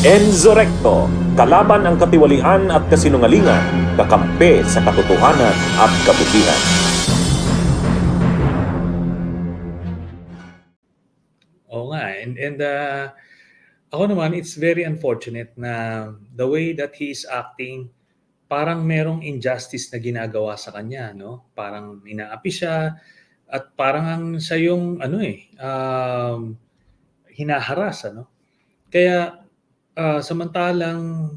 Enzo Recto, kalaban ang katiwalian at kasinungalingan, kakampi sa katotohanan at kabutihan. Oo nga, and ako naman, it's very unfortunate na the way that he is acting, parang merong injustice na ginagawa sa kanya, no? Parang inaapi siya at parang siya yung hinaharas, ano? Kaya samantalang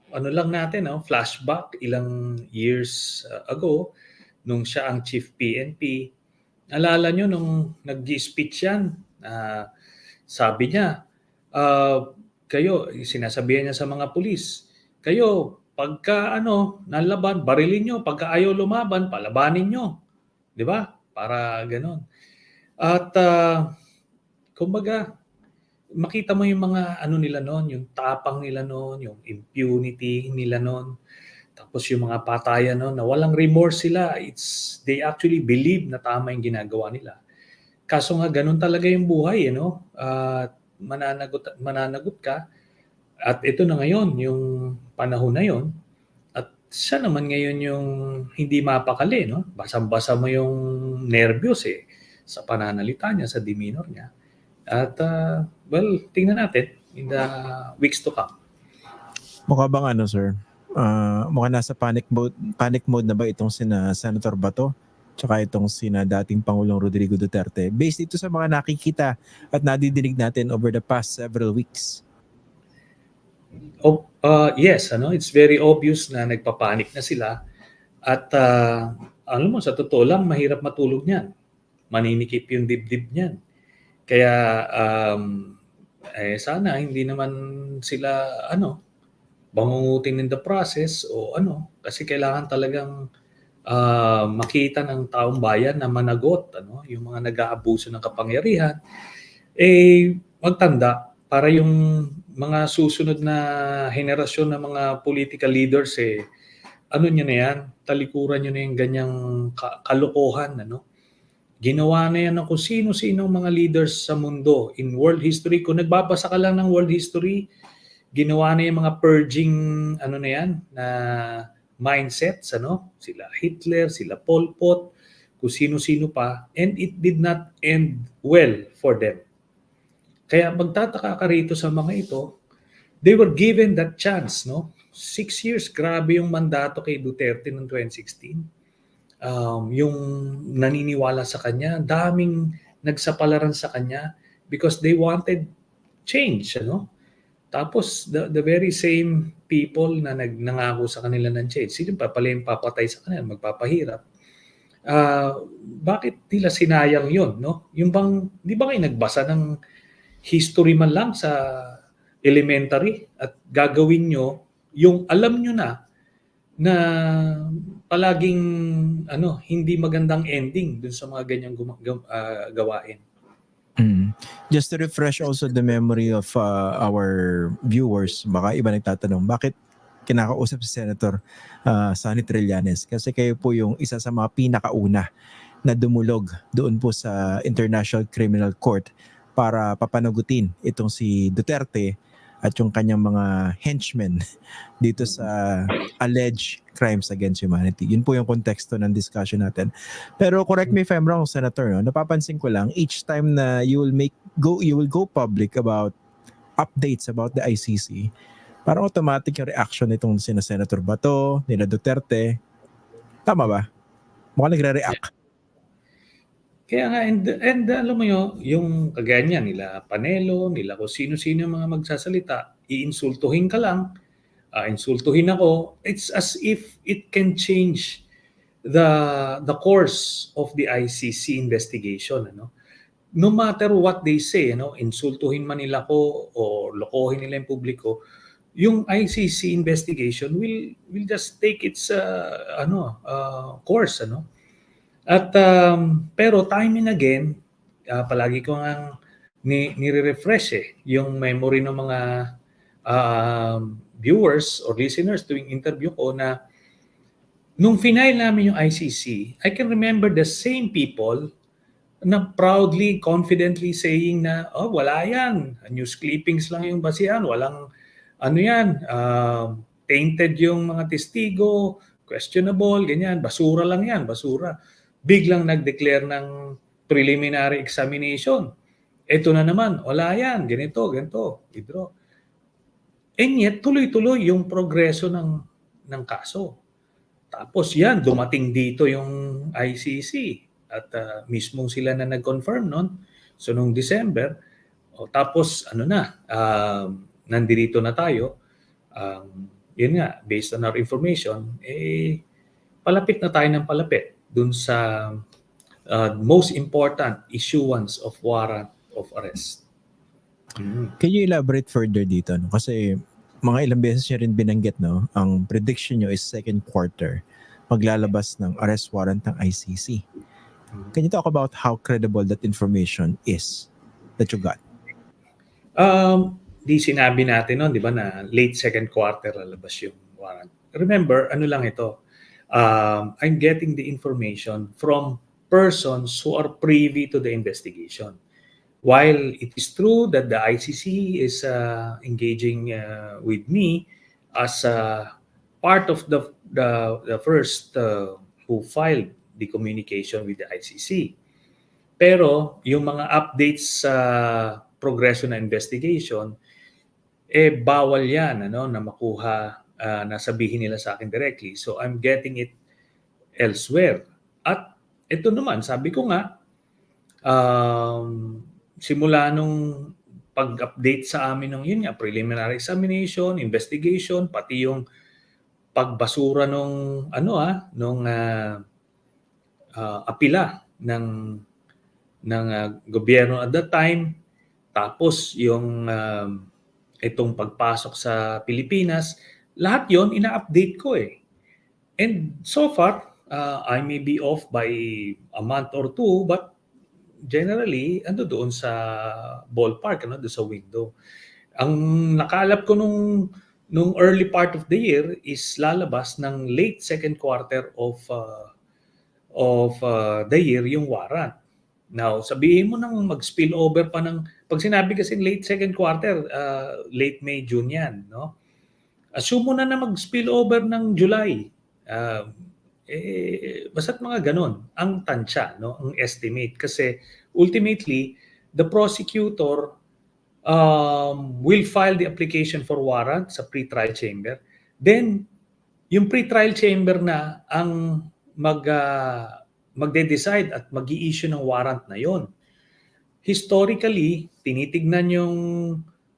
ano lang natin, no? Flashback ilang years ago nung siya ang chief PNP. Alala nyo nung nag-speech yan, sabi niya, kayo, sinasabihan niya sa mga pulis, kayo, pagka nalaban, barilin nyo. Pagka ayaw lumaban, palabanin nyo. Di ba? Para ganon. At kumbaga, makita mo yung mga nila noon, yung tapang nila noon, yung impunity nila noon. Tapos yung mga patayan noon na walang remorse sila. They actually believe na tama yung ginagawa nila. Kaso nga ganun talaga yung buhay, mananagot ka. At ito na ngayon, yung panahon na yon. At siya naman ngayon yung hindi mapakali, no? Basang-basa mo yung nervyos sa pananalita niya, sa demeanor niya. At well, tingnan natin in the weeks to come. Mukha bang sir? Mukha nasa panic mode na ba itong sina Senator Bato? Tsaka itong sina dating Pangulong Rodrigo Duterte, based ito sa mga nakikita at nadidinig natin over the past several weeks. Yes, it's very obvious na nagpapanik na sila at alam mo, sa totoo lang, mahirap matulog niyan. Maninikip yung dibdib niyan. Kaya sana hindi naman sila bangungutin in the process o kasi kailangan talagang makita ng taong bayan na managot yung mga nag-aabuso ng kapangyarihan, magtanda para yung mga susunod na henerasyon ng mga political leaders nyo na yan, talikuran nyo na yung ganyang kalokohan, ginawa na yan ng kung sino-sinong mga leaders sa mundo in world history. Kung nagbabasa ka lang ng world history, ginawa na yung mga purging na yan na mindsets, sila Hitler, sila Pol Pot, kung sino-sino pa, and it did not end well for them. Kaya magtataka ka rito sa mga ito, they were given that chance, 6 years, grabe yung mandato kay Duterte noong 2016. Yung naniniwala sa kanya, daming nagsapalaran sa kanya because they wanted change, Tapos the very same people na nangako sa kanila ng change, sino pa pala yung papatay sa kanila, magpapahirap. Bakit nila sinayang yun, Yung bang, di ba kayo nagbasa ng history man lang sa elementary at gagawin nyo yung alam nyo na palaging hindi magandang ending dun sa mga ganyang gawain. Just to refresh also the memory of our viewers, baka iba nagtatanong, bakit kinakausap si Senator Sonny Trillanes? Kasi kayo po yung isa sa mga pinakauna na dumulog doon po sa International Criminal Court para papanagutin itong si Duterte at yung kanyang mga henchmen dito sa alleged crimes against humanity. Yun po yung konteksto ng discussion natin. Pero correct me if I'm wrong, Senator, napapansin ko lang, each time na you will go public about updates about the ICC, parang automatic yung reaction nitong sina Senator Bato, nila Duterte. Tama ba? Mukhang nagre-react. Kaya nga, and alam mo yung kagaya niya, nila Panelo, nila kung sino-sino yung mga magsasalita, iinsultuhin ka lang, insultuhin ako, it's as if it can change the course of the ICC investigation. No matter what they say, insultuhin man nila ko o lokohin nila yung publiko, yung ICC investigation will just take its course. At pero time and again, palagi ko ngang nire-refresh yung memory ng mga viewers or listeners tuwing interview ko na nung final namin yung ICC, I can remember the same people na proudly, confidently saying na, oh, wala yan. News clippings lang yung basihan. Walang, ano yan, tainted yung mga testigo, questionable, ganyan. Basura lang yan, basura. Biglang nag-declare ng preliminary examination. Ito na naman, wala yan, ganito, ganito, withdraw. And yet, tuloy-tuloy yung progreso ng kaso. Tapos yan, dumating dito yung ICC at mismong sila na nag-confirm nun. So nung December, tapos ano na, nandito na tayo. Yun nga, based on our information, palapit na tayo ng palapit dun sa most important issuance of warrant of arrest. Can you elaborate further dito? No? Kasi mga ilang beses nyo rin binanggit, no? Ang prediction nyo is second quarter maglalabas ng arrest warrant ng ICC. Can you talk about how credible that information is that you got? Di sinabi natin noon, di ba, na late second quarter lalabas yung warrant. Remember, ano lang ito, I'm getting the information from persons who are privy to the investigation. While it is true that the ICC is engaging with me as part of the first who filed the communication with the ICC. Pero yung mga updates sa progression na investigation, bawal yan na makuha, na sabihin nila sa akin directly. So I'm getting it elsewhere. At ito naman, sabi ko nga, simula nung pag-update sa amin ng yun nga, preliminary examination, investigation, pati yung pagbasura nung apila ng gobyerno at that time, tapos yung itong pagpasok sa Pilipinas, lahat yon ina-update ko eh. And so far, I may be off by a month or two, but generally, doon sa ballpark, doon sa window. Ang nakalap ko nung early part of the year is lalabas ng late second quarter of the year yung warrant. Now, sabihin mo nang mag-spill over pa ng, pag sinabi kasi late second quarter, late May, June yan, no? Assume mo na mag-spill over ng July. Basta't mga ganon ang tansya, no, ang estimate, kasi ultimately the prosecutor will file the application for warrant sa pre-trial chamber, then yung pre-trial chamber na ang magde-decide at mag-i-issue ng warrant na yon. Historically, tinitignan yung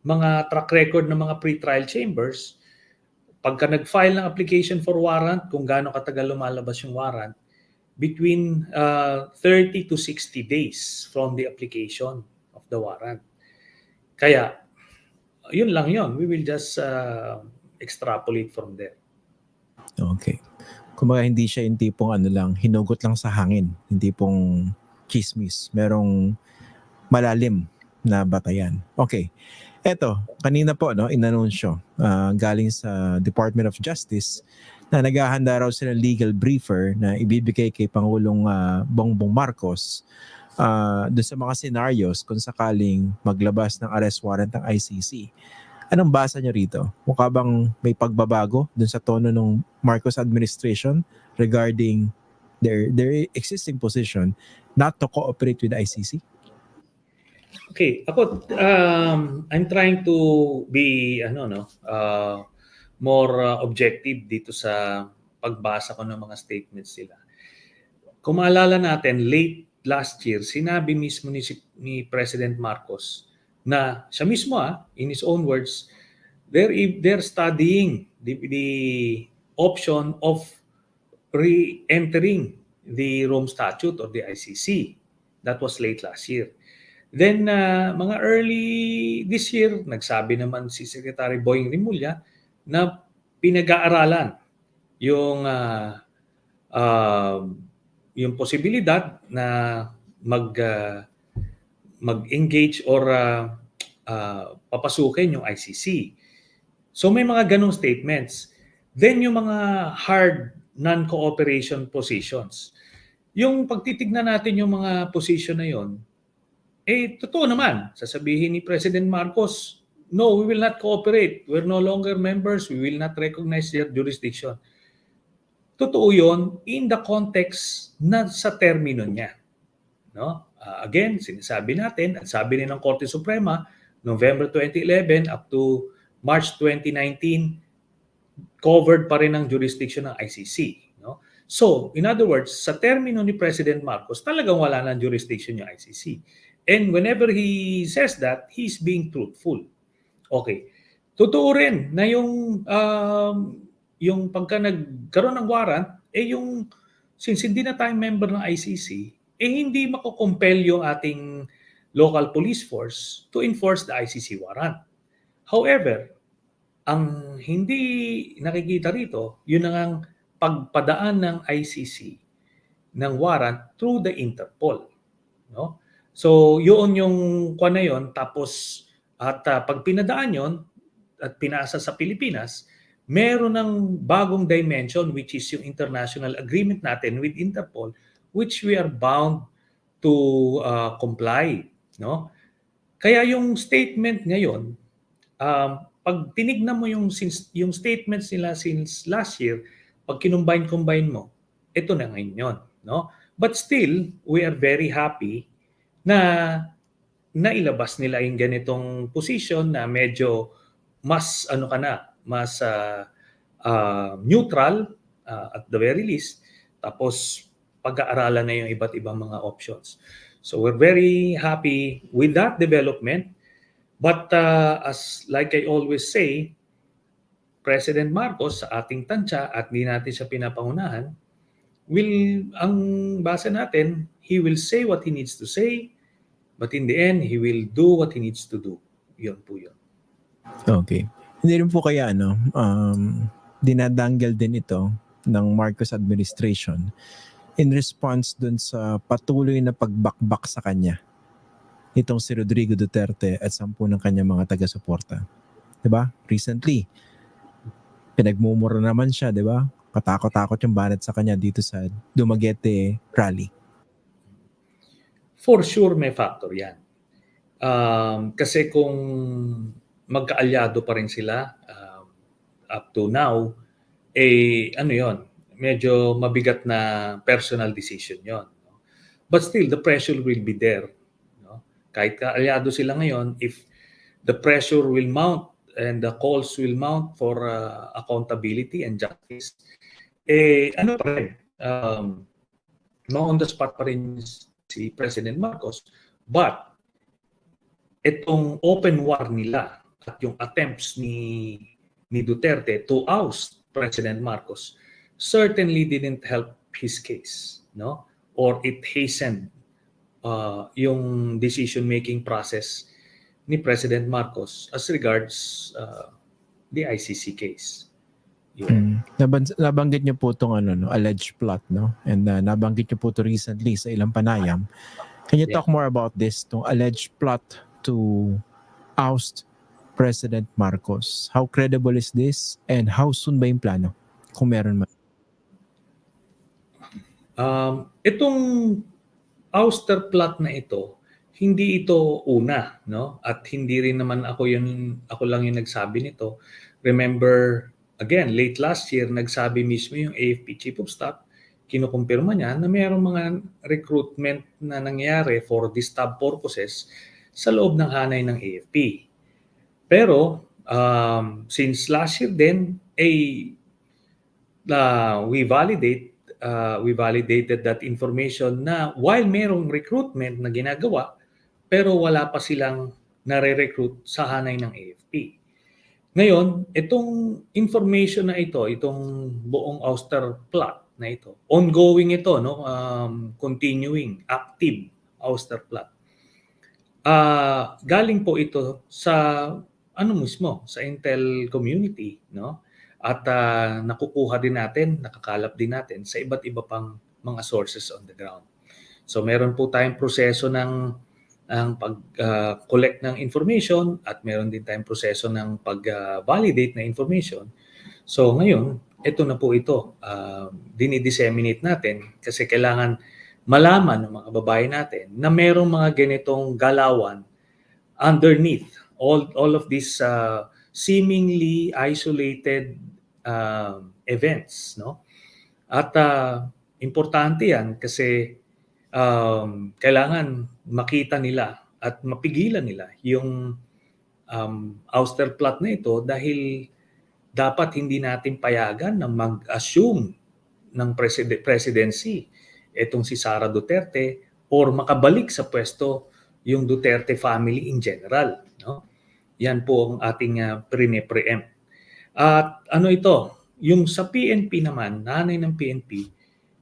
mga track record ng mga pre-trial chambers. Pagka nag-file ng application for warrant, kung gaano katagal lumalabas yung warrant, between 30 to 60 days from the application of the warrant. Kaya, yun lang yun. We will just extrapolate from there. Okay. Kumbaga hindi siya yung tipong hinugot lang sa hangin. Hindi pong chismis. Merong malalim na batayan. Okay. Eto, kanina po inanunsyo galing sa Department of Justice na naghahanda raw sila legal briefer na ibibigay kay Pangulong Bongbong Marcos doon sa mga scenarios kung sakaling maglabas ng arrest warrant ng ICC. Anong basa niyo rito? Mukha bang may pagbabago doon sa tono ng Marcos administration regarding their existing position not to cooperate with the ICC? Okay, ako I'm trying to be more objective dito sa pagbasa ko ng mga statements nila. Kung maalala natin, late last year, sinabi mismo ni President Marcos na siya mismo in his own words, they're studying the option of re-entering the Rome Statute or the ICC. That was late last year. Then, mga early this year, nagsabi naman si Secretary Boying Rimulya na pinag-aaralan yung posibilidad na mag-engage or papasukin yung ICC. So may mga ganong statements. Then yung mga hard non-cooperation positions. yung pagtitignan natin yung mga position na yon, totoo naman. Sasabihin ni President Marcos, no, we will not cooperate. We're no longer members. We will not recognize their jurisdiction. Totoo yon in the context na sa termino niya. No? Again, sinasabi natin, at sabi rin ng Korte Suprema, November 2011 up to March 2019, covered pa rin ang jurisdiction ng ICC. No? So, in other words, sa termino ni President Marcos, talagang wala ng jurisdiction yung ICC. And whenever he says that, he's being truthful. Okay. Totoo rin na yung pagka nagkaroon ng warrant, since hindi na tayo member ng ICC, hindi makukompel yung ating local police force to enforce the ICC warrant. However, ang hindi nakikita rito, yun ang pagpadaan ng ICC ng warrant through the Interpol. No? So, yun yung kwa na yun. Tapos, pag pinadaan yun at pinasa sa Pilipinas, meron ng bagong dimension which is yung international agreement natin with Interpol, which we are bound to comply. No? Kaya yung statement ngayon, pag tinignan mo yung statements nila since last year, pag kinumbine mo, ito na ngayon yun. No? But still, we are very happy na nailabas nila yung ganitong position na medyo mas mas neutral at the very least. Tapos pag-aaralan na yung iba't ibang mga options. So we're very happy with that development. But as like I always say, President Marcos sa ating tansya at di natin siya pinapangunahan, ang basa natin, he will say what he needs to say, but in the end, he will do what he needs to do. Yun po yun. Okay. Hindi rin po kaya dinadanggal din ito ng Marcos administration in response dun sa patuloy na pagbakbak sa kanya itong si Rodrigo Duterte at 10 ng kanyang mga taga-suporta. 'Di ba? Recently, pinagmumura naman siya, 'di ba? Katakot-takot yung banat sa kanya dito sa Dumaguete rally. For sure may factor 'yan. Kasi kung magkaalyado pa rin sila up to now, medyo mabigat na personal decision yon. But still, the pressure will be there. No? Kahit kaalyado sila ngayon, if the pressure will mount and the calls will mount for accountability and justice, pa rin, on the spot pa rin si President Marcos. But itong open war nila at yung attempts ni Duterte to oust President Marcos certainly didn't help his case, no? Or it hastened yung decision-making process ni President Marcos as regards the ICC case. Nabanggit niyo po itong alleged plot, no? And nabanggit niyo po ito recently sa ilang panayam. Can you talk more about this, itong alleged plot to oust President Marcos? How credible is this? And how soon ba yung plano? Kung meron man. Itong ouster plot na ito, hindi ito una, no? At hindi rin naman ako lang yung nagsabi nito. Remember, again, late last year, nagsabi mismo yung AFP Chief of Staff, kinukumpirma niya na mayroong mga recruitment na nangyari for these tab purposes sa loob ng hanay ng AFP. Pero, since last year din, we validated that information na while mayroong recruitment na ginagawa, pero wala pa silang nare-recruit sa hanay ng AFP. Ngayon, itong information na ito, itong buong ouster plot na ito, ongoing ito, no? Continuing, active ouster plot. Galing po ito sa mismo, sa Intel community, no? At nakukuha din natin, nakakalap din natin sa iba't iba pang mga sources on the ground. So meron po tayong proseso ng pag-collect ng information at meron din tayong proseso ng pag-validate na information. So ngayon, ito na po ito. Dinidisseminate natin kasi kailangan malaman ng mga babae natin na merong mga ganitong galawan underneath all of these seemingly isolated events, no? At importante 'yan kasi kailangan makita nila at mapigilan nila yung ouster plot na ito dahil dapat hindi natin payagan na mag-assume ng presidency itong si Sara Duterte or makabalik sa pwesto yung Duterte family in general, no? Yan po ang ating pre-empt. At ano ito, yung sa PNP naman, nanay ng PNP,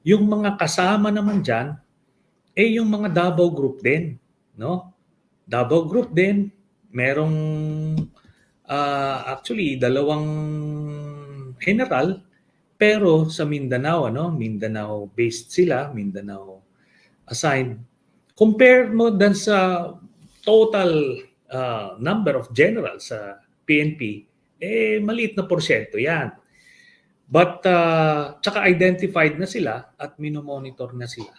yung mga kasama naman diyan yung mga Davao Group din, no? Davao Group din, merong actually dalawang general pero sa Mindanao, Mindanao based sila, Mindanao assigned. Compare mo dan sa total number of generals sa PNP, maliit na porsyento yan. But tsaka identified na sila at minomonitor na sila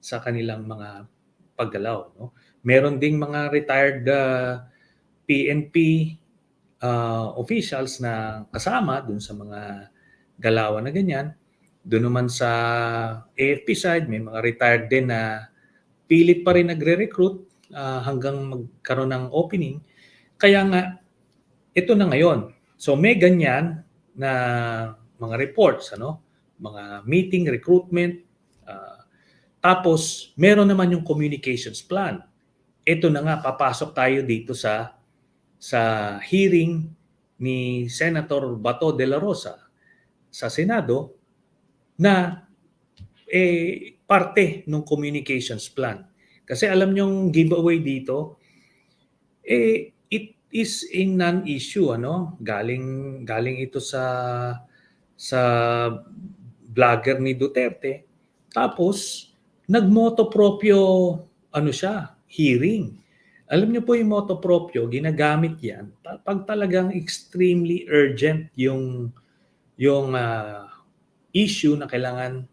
sa kanilang mga paggalaw. No? Meron ding mga retired PNP officials na kasama dun sa mga galawan na ganyan. Doon naman sa AFP side, may mga retired din na pilit pa rin nagre-recruit hanggang magkaroon ng opening. Kaya nga, ito na ngayon. So may ganyan na mga reports, mga meeting, recruitment. Tapos, meron naman yung communications plan. Ito na nga, papasok tayo dito sa hearing ni Senator Bato de la Rosa sa Senado na parte ng communications plan. Kasi alam niyong giveaway dito, it is a non-issue, Galing ito sa vlogger ni Duterte. Tapos nagmoto proprio hearing. Alam niyo po yung moto proprio, ginagamit 'yan pag talagang extremely urgent yung issue na kailangan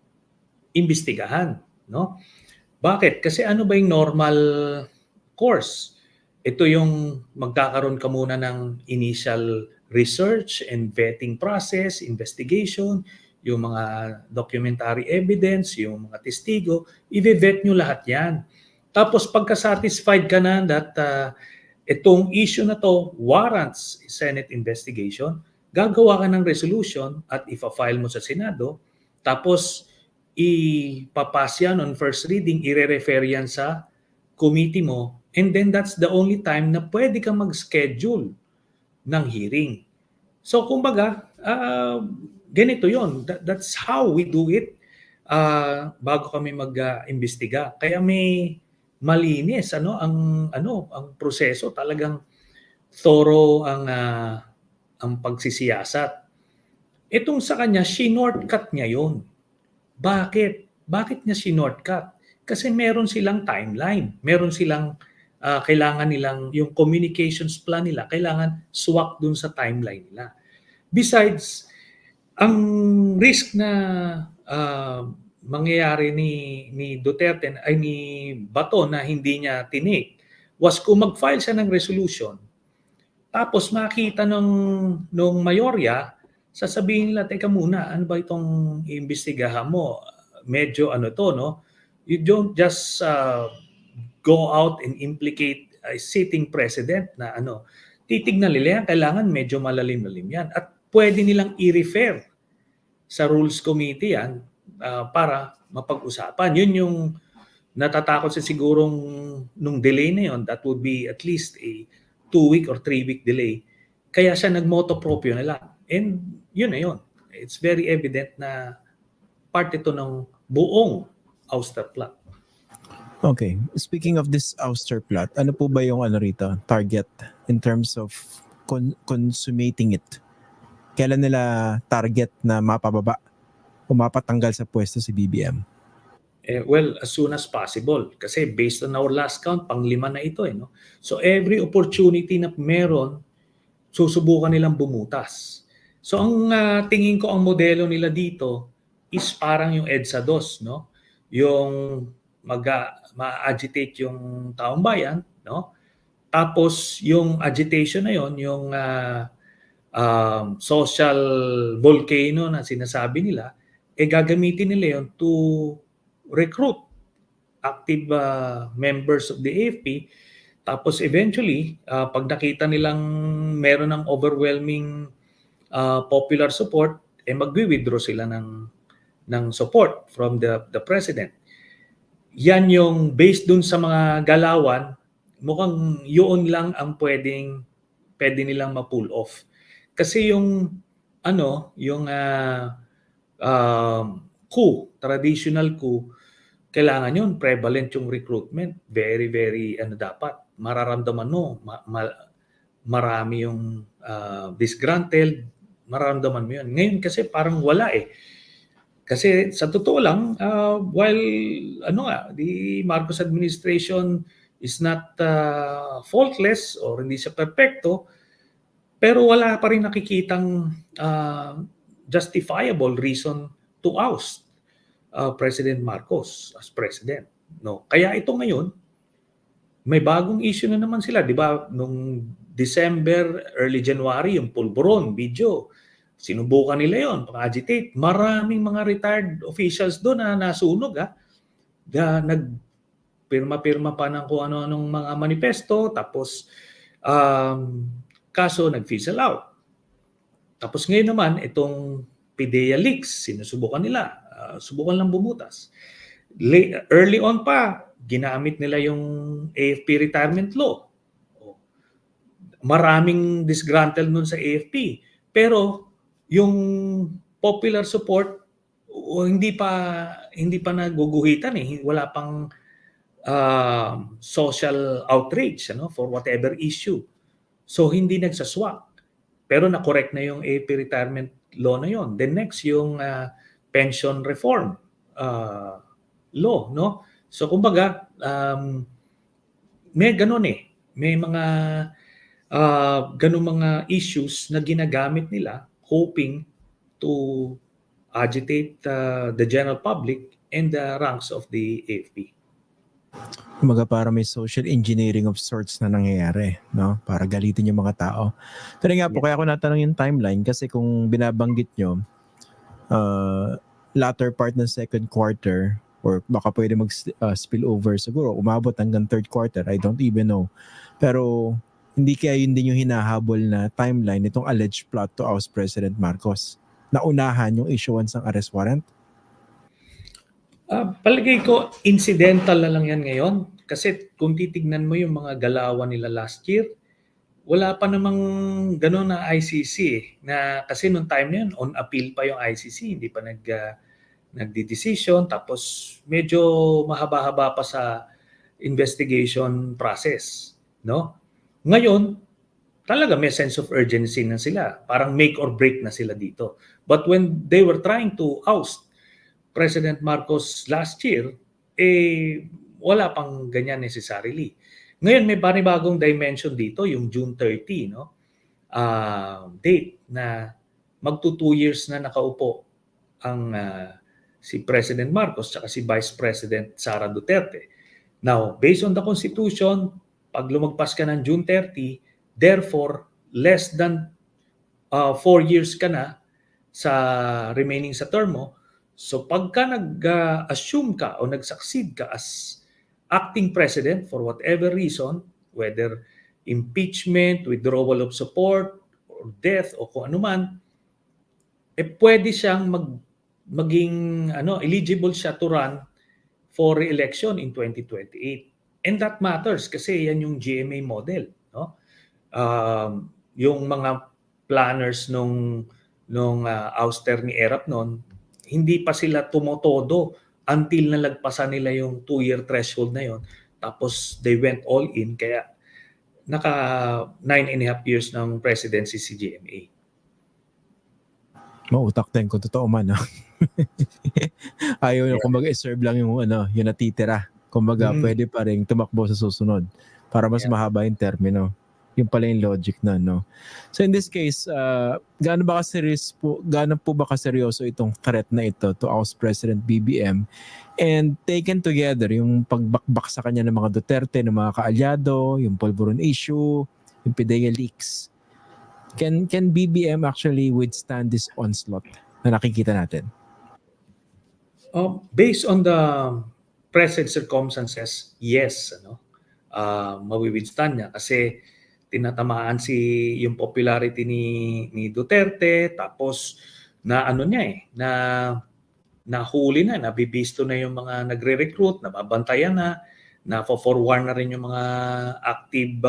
imbestigahan, no? Bakit? Kasi ano ba yung normal course? Ito yung magkakaroon ka muna ng initial research and vetting process, investigation, yung mga documentary evidence, yung mga testigo, i-vet nyo lahat yan. Tapos pagka-satisfied ka na that itong issue na to warrants Senate investigation, gagawa ka ng resolution at ipa-file mo sa Senado, tapos ipapass yan on first reading, i-refer yan sa committee mo, and then that's the only time na pwede kang mag-schedule ng hearing. So kumbaga, ganito yon. That's how we do it bago kami mag-imbestiga. Kaya may malinis ang proseso, talagang thorough ang pagsisiyasat. Itong sa kanya, shortcut niya yon. Bakit? Bakit niya shortcut? Kasi meron silang timeline. Meron silang kailangan nilang, yung communications plan nila, kailangan swak dun sa timeline nila. Besides, ang risk na mangyayari ni Duterte, ay ni Bato na hindi niya tinik, was kung mag-file siya ng resolution, tapos makita nung mayorya, sasabihin nila, teka muna, ano ba itong iimbestigahan mo? Medyo You don't just go out and implicate a sitting president na titignan nila yan, kailangan medyo malalim-lalim yan. At pwede nilang i-refer sa Rules Committee yan para mapag-usapan. Yun yung natatakot sa sigurong nung delay na yun, that would be at least a 2-week or 3-week delay. Kaya siya nagmoto proprio na lang. And yun na yun. It's very evident na part ito ng buong ouster plot. Okay. Speaking of this ouster plot, ano po ba yung rito, target in terms of consummating it? Kailan nila target na mapababa o mapatanggal sa pwesto si BBM? Well, as soon as possible. Kasi based on our last count, pang-5 na ito. No? So every opportunity na meron, susubukan nilang bumutas. So ang tingin ko ang modelo nila dito is parang yung EDSA 2, no? Yung ma-agitate yung taong bayan, no? Tapos yung agitation na yon, yung social volcano na sinasabi nila, gagamitin nila yon to recruit active members of the AFP. Tapos eventually, pag nakita nilang meron ng overwhelming popular support, magwi-withdraw sila ng support from the president. Yan yung based dun sa mga galawan, mukhang yun lang ang pwede nilang ma-pull off. Kasi yung coup, traditional coup, kailangan yun prevalent yung recruitment. Very very dapat mararamdaman mo marami yung disgruntled, mararamdaman mo yun. Ngayon kasi parang wala eh. Kasi sa totoo lang, while the Marcos administration is not faultless or hindi siya perfecto, pero wala pa rin nakikitang justifiable reason to oust President Marcos as president. No? Kaya ito ngayon, may bagong issue na naman sila. Di ba, nung December, early January, yung pulburon video, sinubukan nila yon, pang-agitate. Maraming mga retired officials doon na nasunog. Nagpirma-pirma pa ng kung ano-anong mga manifesto, tapos kaso nag-fizzle out. Tapos ngayon naman, itong PDEA leaks, sinusubukan nila. Subukan lang bumutas. Early on pa, ginamit nila yung AFP retirement law. Maraming disgruntled nun sa AFP. Pero yung popular support hindi pa naguguhitan eh. Wala pang social outrage for whatever issue. So hindi nagsaswak. Pero na-correct na yung AFP retirement law na yon. Then next yung pension reform law, no? So kumbaga may ganun eh. May mga ganung mga issues na ginagamit nila hoping to agitate the general public and the ranks of the AFP. Kumbaga para may social engineering of sorts na nangyayari, no? Para galitin yung mga tao. Pero nga po, kaya ako natanong yung timeline kasi kung binabanggit nyo, latter part ng second quarter or baka pwede mag-spill over siguro, umabot hanggang third quarter, I don't even know. Pero hindi kaya yun din yung hinahabol na timeline nitong alleged plot to oust President Marcos. Naunahan yung issuance ng arrest warrant? Palagay ko, incidental na lang yan ngayon. Kasi kung titignan mo yung mga galawan nila last year, wala pa namang gano'n na ICC eh. Kasi nung time na yun, on appeal pa yung ICC, hindi pa nagdi-decision. Tapos medyo mahaba-haba pa sa investigation process. No? Ngayon, talaga may sense of urgency na sila. Parang make or break na sila dito. But when they were trying to oust President Marcos last year, wala pang ganyan necessarily. Ngayon may panibagong dimension dito, yung June 30, no? Date na magto 2 years na nakaupo ang si President Marcos at si Vice President Sara Duterte. Now, based on the Constitution, pag lumagpas ka ng June 30, therefore, less than 4 years ka na sa remaining sa term mo. So pagka nag-assume ka o nag-succeed ka as acting president for whatever reason, whether impeachment, withdrawal of support, or death, o kung ano man, pwede siyang maging eligible siya to run for re-election in 2028. And that matters kasi yan yung GMA model. No? Yung mga planners nung ouster ni Erap noon, hindi pa sila tumotodo until nalagpasan nila yung 2-year threshold na yon. Tapos they went all in, kaya naka 9.5 years ng presidency si GMA. Mautak din kung totoo man. No? Ayaw na kumbaga i-serve lang yung yung natitira. Kumbaga pwede pa rin tumakbo sa susunod para mas mahaba yung termino. Yung pala yung logic na, no? So in this case, gaano po ba kaseryoso itong threat na ito to oust President BBM, and taken together yung pagbakbak sa kanya ng mga Duterte, ng mga kaalyado, yung Polvoron issue, yung PIDEA leaks. Can BBM actually withstand this onslaught na nakikita natin? Based on the present circumstances, yes, mawi-withstand niya kasi tinatamaan yung popularity ni Duterte, tapos na nahuli na, nabibisto na yung mga nagre-recruit, nababantayan na for-forward na rin yung mga active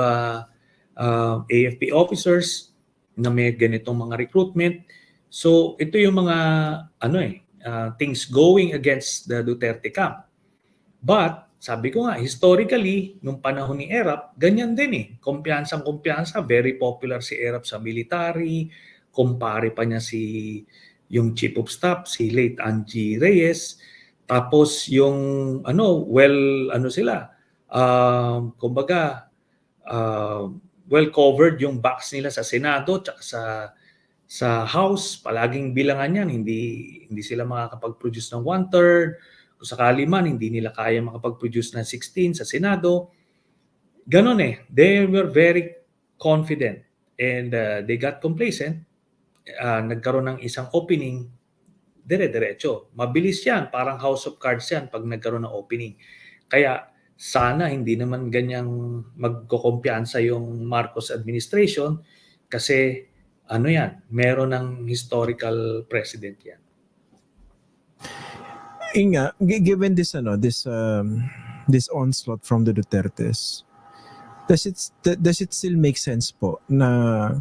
AFP officers na may ganitong mga recruitment. So ito yung mga things going against the Duterte camp. But sabi ko nga, historically, nung panahon ni Erap, ganyan din kumpiyansang-kumpiyansa, very popular si Erap sa military, kumpare pa niya yung chief of staff, si late Angie Reyes. Tapos yung well covered yung box nila sa Senado tsaka sa House. Palaging bilangan yan, hindi sila makakapag-produce ng 1/3. Kung sakali man, hindi nila kaya makapag-produce ng 16 sa Senado. Ganon They were very confident and they got complacent. Nagkaroon ng isang opening, dire-diretso. Mabilis yan, parang house of cards yan pag nagkaroon ng opening. Kaya sana hindi naman ganyang magkukumpiyansa yung Marcos administration kasi meron ng historical precedent yan. Inga, given this this onslaught from the Dutertes, does it still make sense po na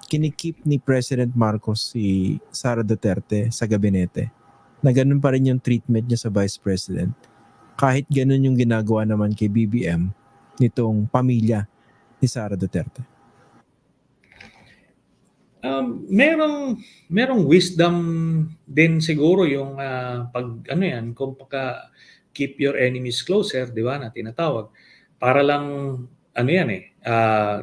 kinikip ni President Marcos si Sara Duterte sa gabinete, na ganun pa rin yung treatment niya sa Vice President, kahit ganun yung ginagawa naman kay BBM nitong pamilya ni Sara Duterte? Merong wisdom din siguro yung kung keep your enemies closer, di ba, na tinatawag. Para lang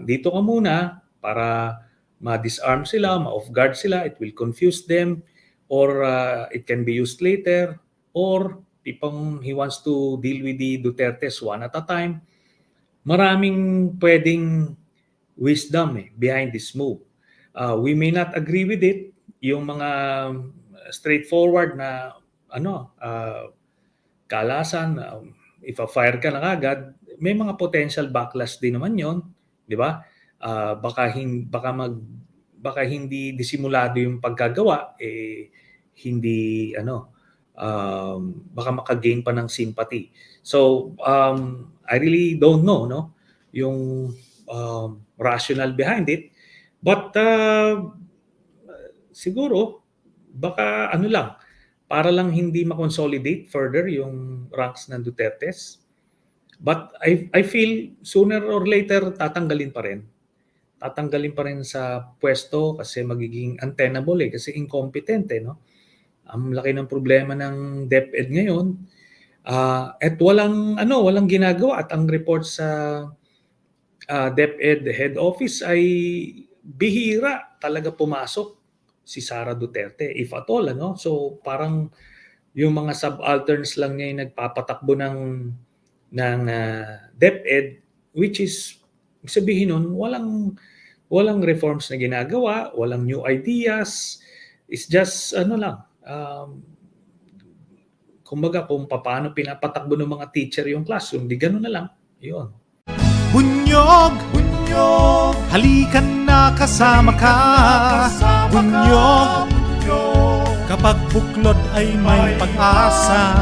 dito ka muna para ma-disarm sila, ma-off guard sila, it will confuse them, or it can be used later, or tipong he wants to deal with the Dutertes one at a time. Maraming pwedeng wisdom behind this move. We may not agree with it, yung mga straightforward na kalasan, if a-fire ka na agad, may mga potential backlash din naman yon, di ba? Baka hindi disimulado yung pagkagawa, baka maka-gain pa ng sympathy. So I really don't know yung rational behind it. But siguro baka para lang hindi ma-consolidate further yung ranks ng Dutertes. But I feel sooner or later tatanggalin pa rin. Tatanggalin pa rin sa pwesto kasi magiging untenable kasi incompetent Ang laki ng problema ng DepEd ngayon. At walang ginagawa, at ang report sa DepEd head office ay bihira talaga pumasok si Sara Duterte, if at all. So parang yung mga subalterns lang niya yung nagpapatakbo ng DepEd, which is sabihin nun, walang reforms na ginagawa, walang new ideas. It's just kumbaga kung paano pinapatakbo ng mga teacher yung classroom, di gano'n na lang. Yun. Bunyog, bunyog, halikan na kasama ka. Bunyog, kapag buklod ay may pag-asa.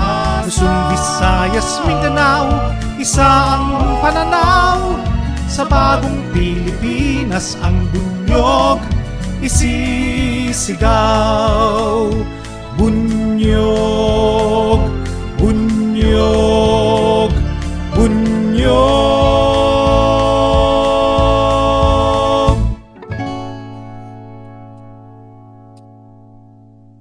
Luzon, Visayas, Mindanao, isa ang pananaw. Sa bagong Pilipinas ang bunyog isisigaw. Bunyog.